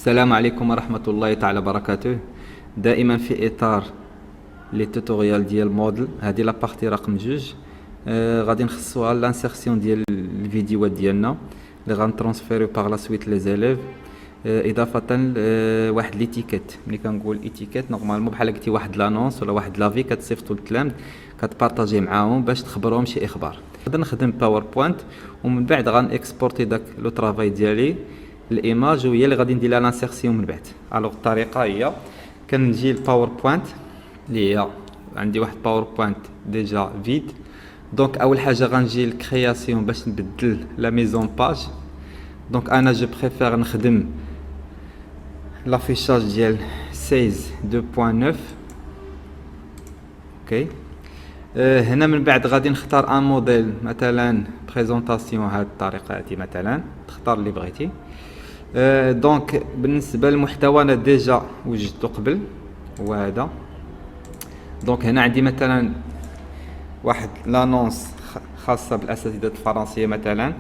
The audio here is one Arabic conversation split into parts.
السلام عليكم ورحمة الله تعالى وبركاته. دائما في إطار لي توتوريال ديال موديل، هذه لابارتي رقم جوج. غادي نخصوها لانسيرسيون ديال الفيديوهات ديالنا اللي غنترونسفيريو باغ لا سويت لي زيليف، اضافه واحد ليتيكيت. ملي كنقول ايتيكيت نورمالمون بحال قلتي واحد لانونس ولا واحد لافي كتصيفطو للتلامذ كتبارطاجي معاهم باش تخبرهم شي اخبار. غادي نخدم باوربوينت ومن بعد غنكسبورتي داك لو طرافاي ديالي الايماج وهي اللي غادي ندير لها لانسيرسيون من بعد. الوغ الطريقه هي كنجي الباوربوينت اللي هي عندي واحد باوربوينت ديجا فيد. دونك اول حاجه غنجي للكرياسيون باش نبدل لا ميزون باج. دونك انا جو بريفير نخدم لافيشاج ديال 16 2.9. اوكي. هنا من بعد غادي نختار ان موديل مثلا بريزونطاسيون هاد الطريقه هادي مثلا تختار اللي بغيتي. دونك بالنسبه للمحتوى انا ديجا وجدته قبل وهذا. دونك هنا عندي مثلا واحد لانونس خاصه بالاساتذه الفرنسيه مثلا.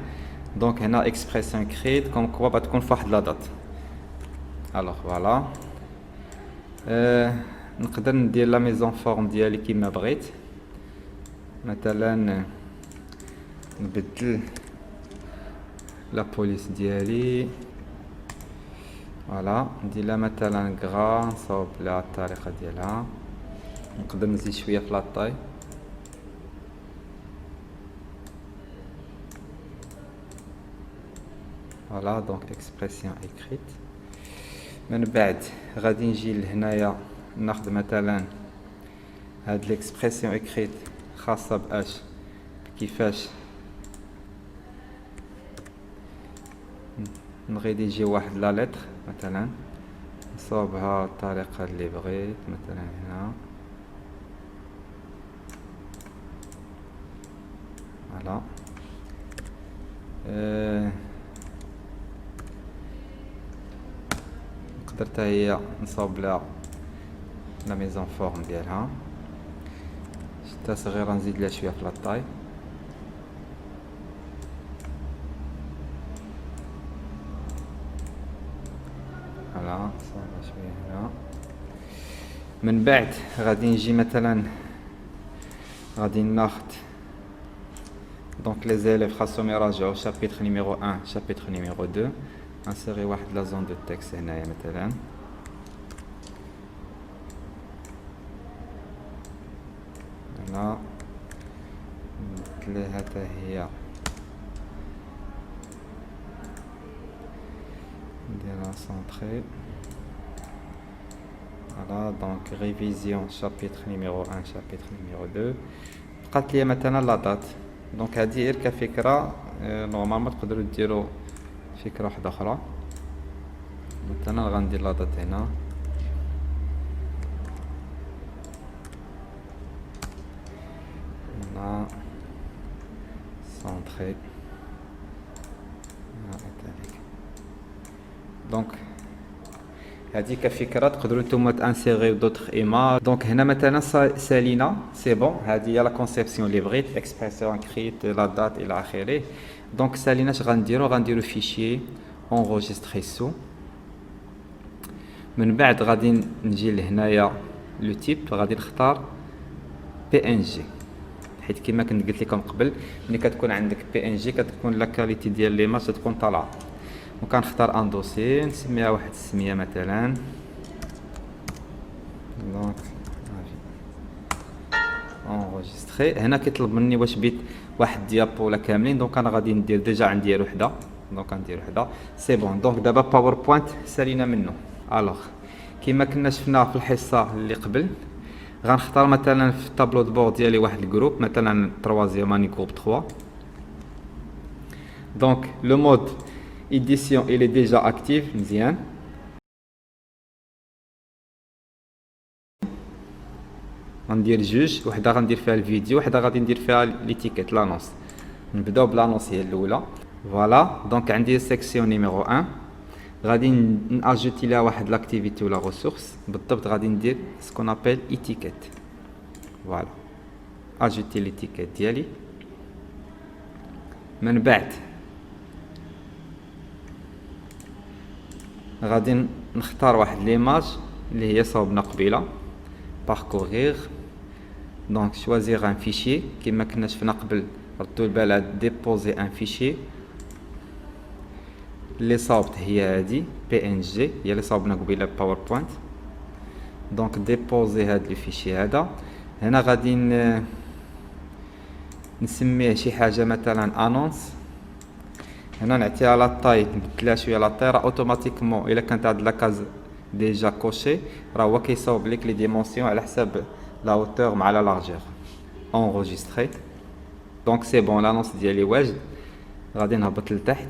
دونك هنا اكسبريسيون كريت كوم كوا غتكون فواحد لا دات. الوغ فوالا. نقدر ندير لا ميزون فورم ديالي كيما بغيت، مثلا نبدل لا بوليس ديالي فوالا، ندير لها مثلا غرا، نصاوب لها الطريقه ديالها. نقدر نزيد شويه في لاطاي فوالا. دونك اكسبريسيون ايكريت. من بعد غادي نجي لهنايا ناخذ مثلا هاد ليكسبريسيون ايكريت خاصه باش كيفاش نريديجي واحد لا لتر مثلا، نصاوبها الطريقه اللي بغيت مثلا هنا فوالا. نقدر حتى هي نصاوب لها لا ميزون فورم ديالها، حتى صغيره نزيد لها شويه في لاطاي فوالا. نصاوبها شويه هنا. من بعد غادي نجي مثلا غادي ناخد دونك لي زيليف خاصهم يراجعوا شابيتر نيميرو 1 شابيتر نيميرو 2. انسيري واحد لا زون دو تكست هنايا مثلا هنا، نبدلها حتى هي نديرها سونطري فوالا. دونك ريفيزيون شابيتر نيميرو 1 شابيتر نيميرو 2. بقات لي مثلا لا دات. دونك هادي غير كفكره، نورمالمون تقدروا ديروا فكره واحده اخرى. مثلا غندير لا دات هنا هنا سونطري. دونك هذه كفكره تقدروا نتوما تانسيغيو دوطخ ايماج. دونك هنا مثلا سالينا سي بون، هذه هي لا كونسيبسيون اللي بغيت اكسبريسيون كريت لا دات الى اخره. دونك سالينا اش غنديرو فيشي اونغوجيستري سو. من بعد غادي نجي لهنايا لو تيب غادي نختار بي ان جي، حيت كما كنت قلت لكم قبل ملي كتكون عندك بي ان جي كتكون لا كاليتي ديال ليماج تكون طالعه. وكنختار ان دوسي نسميها واحد السميه مثلا. دونك انغوجيستري. هنا كيطلب مني واش بيت واحد ديابو ولا كاملين. دونك انا غادي ندير ديجا عندي وحده. دونك ندير وحده سي بون. دونك دابا باوربوينت سالينا منه. الوغ كما كنا شفنا في الحصه اللي قبل غنختار مثلا في الطابلو دو بور ديالي واحد الجروب مثلا تروازيام اني جروب 3. دونك لو مود édition il est déjà actif مزيان. غندير جوج، وحده غندير فيها الفيديو وحده غادي ندير فيها ليتيكيت لانونس. نبداو بلانونس هي الاولى فوالا. دونك عندي سيكسيون نيميرو 1 غادي ناجوتي لها واحد لاكتيفيتي ولا ريسورس بالضبط. غادي ندير سكون ابل ايتيكيت فوالا. اجوتي ليتيكيت ديالي. من بعد غادي نختار واحد ليماج اللي هي صوبنا قبيله باركورير. دونك شوازيغ ان فيشي كما كنا شفنا قبل، ردوا البال على ديبوزي ان فيشي. اللي صاوبت هي هادي بي ان جي، هي اللي صاوبنا قبيله باوربوينت. دونك ديبوزي هاد لو فيشي هذا. هنا غادي نسميه شي حاجه مثلا انونس. هنا نعطيها لا طاي، نبدلها شويه لا طاي، راه اوتوماتيكمون الا كانت هاد لاكاز ديجا كوشي راه هو كيصاوب لك لي ديمونسيون على حساب لا هوتور مع لا لارجور. انغوجيستري. دونك سي بون، لانونس ديالي واجد. غادي نهبط لتحت،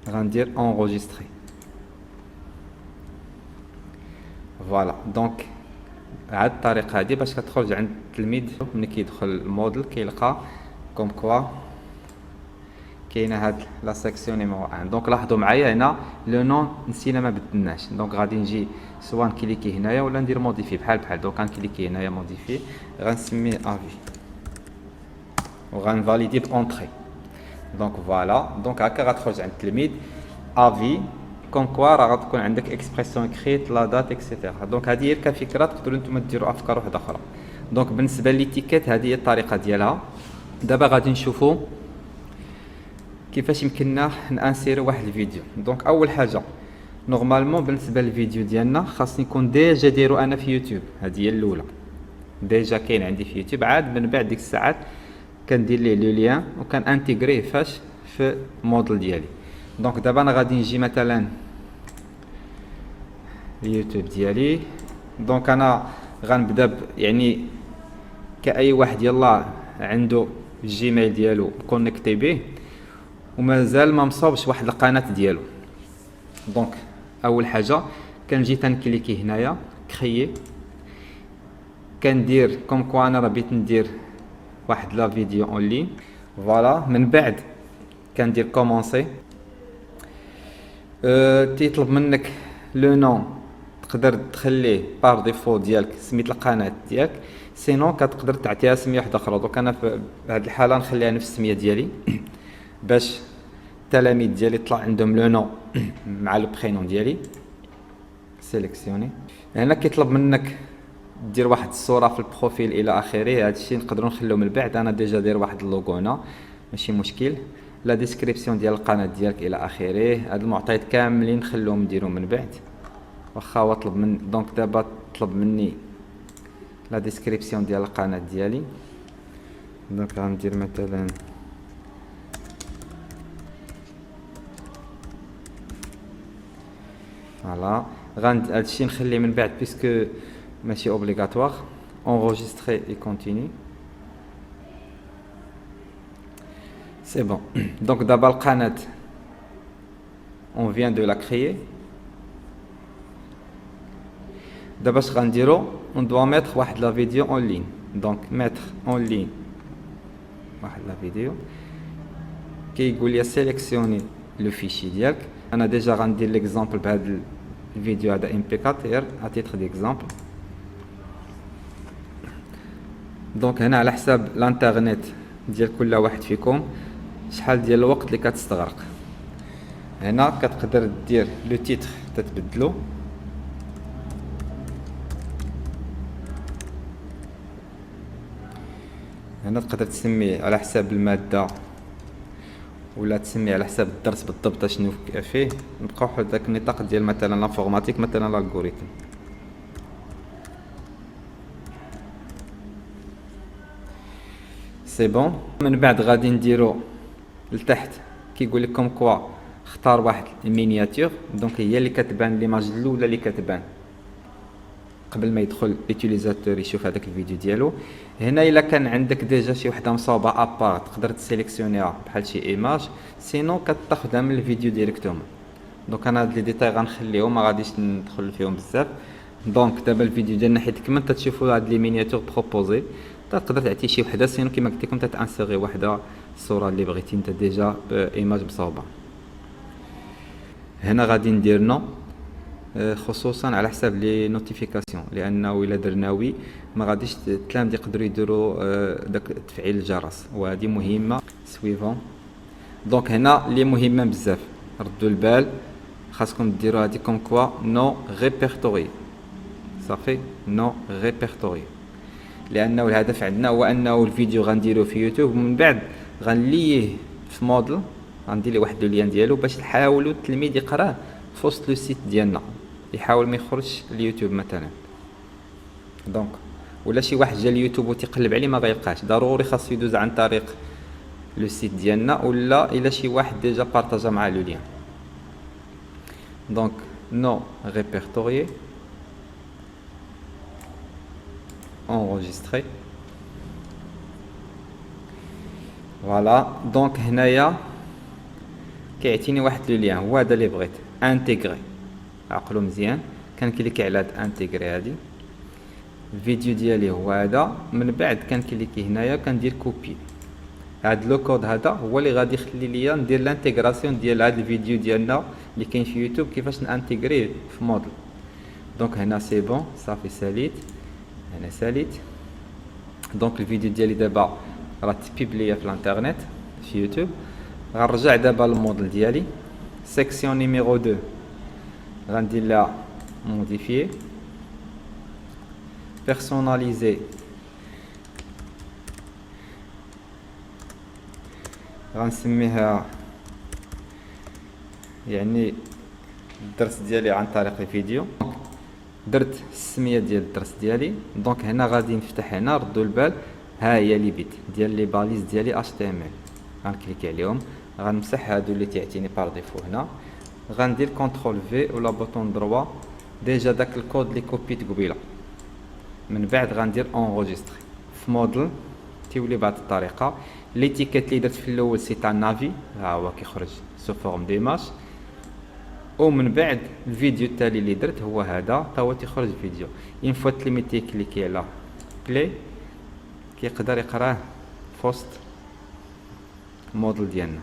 غندير انغوجيستري. فوالا. دونك هاد الطريقه هادي باش كتخرج عند التلميذ ملي كيدخل الموديل كيلقى كوم كوا كاينه هاد لا سيكسيون نيميرو 1. دونك لاحظوا معايا هنا لو نون نسينا ما بدلناش. دونك غادي نجي سواء نكليكي هنايا ولا ندير موديفي بحال. دونك غنكليكي هنايا موديفي، غنسميه افي وغنفاليدي بونطري. دونك فوالا. دونك هكا غتخرج عند التلميذ افي كوم كوا راه غتكون عندك اكسبرسيون كريت لا دات اكسيتيرا. دونك هذه هي كفكره، تقدروا نتوما ديروا افكار واحده اخرى. دونك بالنسبه ليتيكيت هذه هي الطريقه ديالها. دابا غادي نشوفوا كيفاش يمكننا نانسيرو واحد الفيديو. دونك اول حاجه نورمالمون بالنسبه للفيديو ديالنا خاصني نكون ديجا دايرو انا في يوتيوب. هذه هي الاولى، ديجا كاين عندي في يوتيوب. عاد من بعد ديك الساعات كندير ليه لو ليان وكان انتيغريه فاش في الموديل ديالي. دونك دابا انا غادي نجي مثلا اليوتيوب ديالي. دونك انا غنبدا يعني كاي واحد يلا عنده الجيميل ديالو كونيكتي به ومازال ما مصاوبش واحد القناه ديالو. دونك اول حاجه كنجي تنكليكي هنايا كريي، كندير كوم كوا انا راه بغيت ندير واحد لا فيديو اون لين. فوالا. من بعد كندير كومونسي. تيطلب منك لو نون، تقدر تخليه بار ديفو ديالك سميت القناه ديالك، سينو كتقدر تعطيها سميه واحده اخرى. دونك انا في هذه الحاله نخليها نفس السميه ديالي باش التلاميذ ديالي طلع عندهم لو نون مع لو برينون ديالي. سيليكسيوني. هنا كيطلب منك دير واحد الصوره في البروفيل الى اخره. هذا الشيء نقدروا نخلوه من بعد، انا ديجا داير واحد اللوغو هنا ماشي مشكل. لا ديسكريبسيون ديال القناه ديالك الى اخره. هاد المعطيات كاملين نخلوهم نديرهم من بعد واخا هو طلب من. دونك دابا طلب مني لا ديسكريبسيون ديال القناه ديالي. دونك غندير مثلا فوالا. هادشي نخليه من بعد بيسكو ماشي اوبليغاتوار. انغوجيستري اي كونتيني. سي بون. دونك دابا القناه on vient de la créer. دابا اش غنديرو؟ on doit mettre واحد لا فيديو en ligne. دونك mettre en ligne واحد لا فيديو. كيقول لي سيليكسيوني لو فيشي ديالك. انا ديجا غندير ليكزامبل بهذا الفيديو هذا MP4 غير ا تيتر ديكزامبل. دونك هنا على حساب الانترنت ديال كل واحد فيكم شحال ديال الوقت اللي كتستغرق. هنا كتقدر دير لو تيتر تتبدلو. هنا تقدر تسميه على حساب الماده ولا تسميه على حساب الدرس بالضبط شنو فيه. نبقاو حول داك النطاق ديال مثلا لانفورماتيك، مثلا الالغوريثم. سي بون. من بعد غادي نديرو لتحت كيقول لك كوم كوا اختار واحد المينياتور. دونك هي اللي كتبان ليماج الاولى اللي كتبان قبل ما يدخل ليوتيليزاتور يشوف هذاك الفيديو ديالو. هنا الا كان عندك ديجا شي وحده مصاوبه ابار تقدر تسيليكسيونيها بحال شي ايماج، سينو كتاخذها من الفيديو ديريكتومون. دونك انا هاد لي ديتاي غنخليهم، ما غاديش ندخل فيهم بزاف. دونك دابا الفيديو ديالنا حيت كما تتشوفوا هاد لي مينياتور بروبوزي تقدر تعطي شي وحده، سينو كما قلت لكم تتانسيغي وحده الصوره اللي بغيتي انت ديجا بايماج مصاوبه. هنا غادي ندير نو خصوصا على حساب لي نوتيفيكاسيون، لانه الا درنا وي ما غاديش التلاميذ يقدروا يديروا داك تفعيل الجرس، وهذه مهمه. سويفون. دونك هنا اللي مهمه بزاف ردوا البال، خاصكم ديروا هادي كوم كوا نو ريبرتوري، صافي نو ريبرتوري، لانه الهدف عندنا هو انه الفيديو غنديروه في يوتيوب ومن بعد غنليه في موديل، غندير ليه واحد اللين ديالو باش نحاولوا التلميذ يقراه في وسط لو سيت ديالنا، يحاول ما يخرجش اليوتيوب مثلا. دونك ولا شي واحد جا اليوتيوب وتيقلب عليه ما غيلقاش، ضروري خاصو يدوز عن طريق لو سيت ديالنا، ولا الا شي واحد ديجا بارطاجا معاه لو لين. دونك نو ريبرتوريي enregistré. فوالا دونك هنايا كيعطيني واحد لو لين، هو هذا اللي بغيت انتيغري. عقلوا مزيان، كنكليكي على هاد انتيغري هادي، الفيديو ديالي هو هذا، من بعد كنكليكي هنايا كندير كوبي. هاد لو كود هذا هو اللي غادي يخلي ليا ندير لانتيغراسيون ديال هاد الفيديو ديالنا اللي كاين في يوتيوب، كيفاش نانتيغريه في موديل. دونك هنا سي بون، صافي ساليت، هنا ساليت. دونك الفيديو ديالي دابا راه تبيبليا في الانترنت في يوتيوب. غنرجع دابا للموديل ديالي، سيكسيون نيميرو 2 غندير لها موديفيي، بيرسوناليزي، غنسميها يعني الدرس ديالي عن طريق الفيديو. درت السميه ديال الدرس ديالي. دونك هنا غادي نفتح، هنا ردوا البال، ها هي لي بيت ديال لي باليز ديالي HTML، غنكليكي عليهم، غنمسح هادو اللي تيعطيني بار ديفو. هنا غندير كونترول في ولا بوطون دروا ديجا داك الكود اللي كوبيت قبيله، من بعد غندير انغوجيستري في موديل، تيولي بهاد الطريقه. ليتيكيت اللي درت في الاول سي تاع نافي، ها هو كيخرج سو فورم ديماج، ومن بعد الفيديو التالي اللي درت هو هذا، تا هو تيخرج فيديو. اون فوا التلميذ تيكليكي على بلاي كيقدر يقراه في وسط الموديل ديالنا.